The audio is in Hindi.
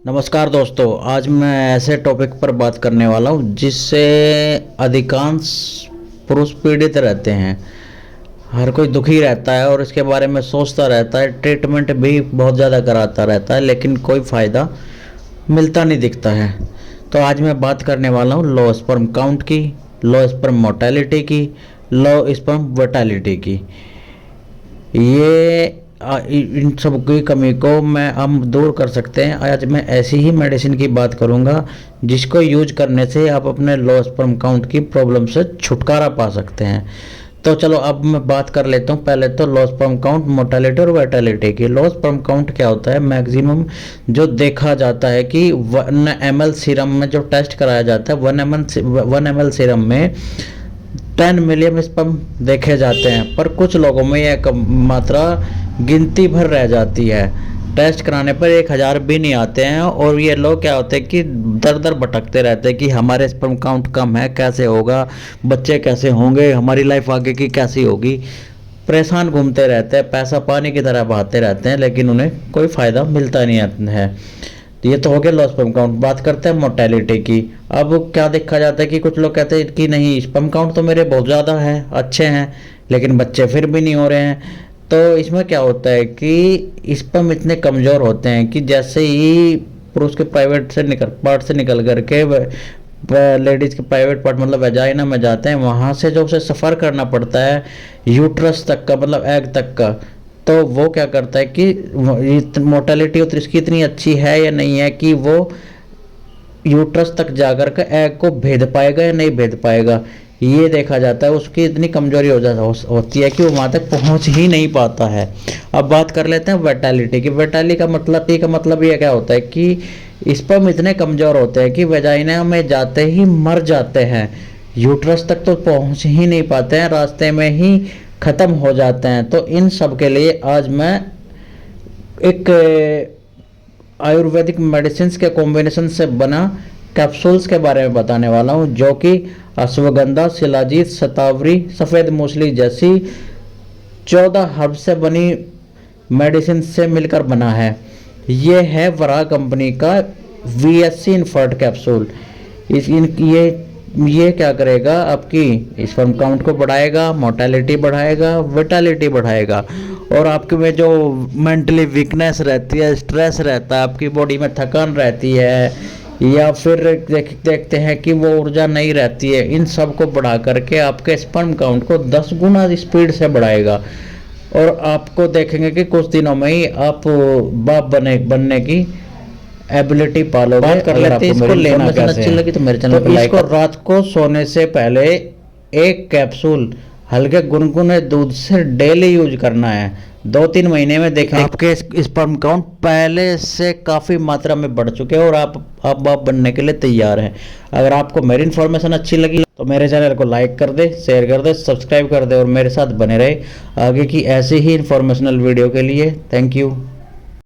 नमस्कार दोस्तों, आज मैं ऐसे टॉपिक पर बात करने वाला हूँ जिससे अधिकांश पुरुष पीड़ित रहते हैं। हर कोई दुखी रहता है और इसके बारे में सोचता रहता है, ट्रीटमेंट भी बहुत ज़्यादा कराता रहता है, लेकिन कोई फ़ायदा मिलता नहीं दिखता है। तो आज मैं बात करने वाला हूँ लो स्पर्म काउंट की, लो स्पर्म मोर्टेलिटी की, लो स्पर्म विटालिटी की। ये इन सब की कमी को हम दूर कर सकते हैं। आज मैं ऐसी ही मेडिसिन की बात करूंगा जिसको यूज करने से आप अपने लो स्पर्म काउंट की प्रॉब्लम से छुटकारा पा सकते हैं। तो चलो अब मैं बात कर लेता हूँ पहले तो लो स्पर्म काउंट, मोर्टेलिटी और विटालिटी की। लो स्पर्म काउंट क्या होता है? मैक्सिमम जो देखा जाता है कि 1 ml सीरम में जो टेस्ट कराया जाता है, 1 ml सीरम में 10 मिलियन स्पर्म देखे जाते हैं, पर कुछ लोगों में यह मात्रा गिनती भर रह जाती है। टेस्ट कराने पर 1000 भी नहीं आते हैं और ये लोग क्या होते हैं कि दर दर भटकते रहते हैं कि हमारे स्पर्म काउंट कम है, कैसे होगा, बच्चे कैसे होंगे, हमारी लाइफ आगे की कैसी होगी। परेशान घूमते रहते हैं, पैसा पानी की तरह बहाते रहते हैं, लेकिन उन्हें कोई फ़ायदा मिलता नहीं है। ये तो हो गया लो स्पर्म काउंट। बात करते हैं मोर्टेलिटी की। अब क्या देखा जाता है कि कुछ लोग कहते हैं कि नहीं, स्पर्म काउंट तो मेरे बहुत ज़्यादा है, अच्छे हैं, लेकिन बच्चे फिर भी नहीं हो रहे हैं। तो इसमें क्या होता है कि स्पर्म इतने कमज़ोर होते हैं कि जैसे ही पुरुष के प्राइवेट से निकल करके लेडीज़ के प्राइवेट पार्ट मतलब वेजाइना में जाते हैं, वहाँ से जो उसे सफ़र करना पड़ता है यूट्रस तक का, मतलब एग तक का, तो वो क्या करता है कि मोर्टेलिटी इसकी इतनी अच्छी है या नहीं है कि वो यूट्रस तक जाकर के एग को भेद पाएगा या नहीं भेद पाएगा, ये देखा जाता है। उसकी इतनी कमजोरी होती है कि वो वहाँ तक पहुँच ही नहीं पाता है। अब बात कर लेते हैं विटालिटी की। विटालिटी का मतलब ये क्या होता है कि स्पर्म इतने कमज़ोर होते हैं कि वेजाइना में जाते ही मर जाते हैं, यूट्रस तक तो पहुँच ही नहीं पाते हैं, रास्ते में ही ख़त्म हो जाते हैं। तो इन सब के लिए आज मैं एक आयुर्वेदिक मेडिसिन के कॉम्बिनेशन से बना कैप्सूल्स के बारे में बताने वाला हूँ, जो कि अश्वगंधा, शिलाजीत, शतावरी, सफ़ेद मूसली जैसी 14 हर्ब से बनी मेडिसिन से मिलकर बना है। ये है वरा कंपनी का VSC इन्फर्ट कैप्सूल। ये क्या करेगा? आपकी स्पर्म काउंट को बढ़ाएगा, मोर्टेलिटी बढ़ाएगा, विटालिटी बढ़ाएगा, और आपके में जो मेंटली वीकनेस रहती है, स्ट्रेस रहता है, आपकी बॉडी में थकान रहती है, या फिर देखते हैं कि वो ऊर्जा नहीं रहती है, इन सब को बढ़ा करके आपके स्पर्म काउंट को 10 गुना स्पीड से बढ़ाएगा। और आपको देखेंगे कि कुछ दिनों में ही आप बाप बनने की एबिलिटी पालोगे। बात कर लेते हैं इसको लेना कैसे अच्छी लगी तो मेरे चैनल पर लाइक। इसको रात को सोने से पहले एक कैप्सूल हल्के गुनगुने दूध से डेली यूज करना है। 2-3 महीने में देखें आपके स्पर्म काउंट पहले से काफ़ी मात्रा में बढ़ चुके हैं और आप बाप बनने के लिए तैयार हैं। अगर आपको मेरी इन्फॉर्मेशन अच्छी लगी तो मेरे चैनल को लाइक कर दे, शेयर कर दे, सब्सक्राइब कर दे और मेरे साथ बने रहे आगे की ऐसी ही इन्फॉर्मेशनल वीडियो के लिए। Thank you.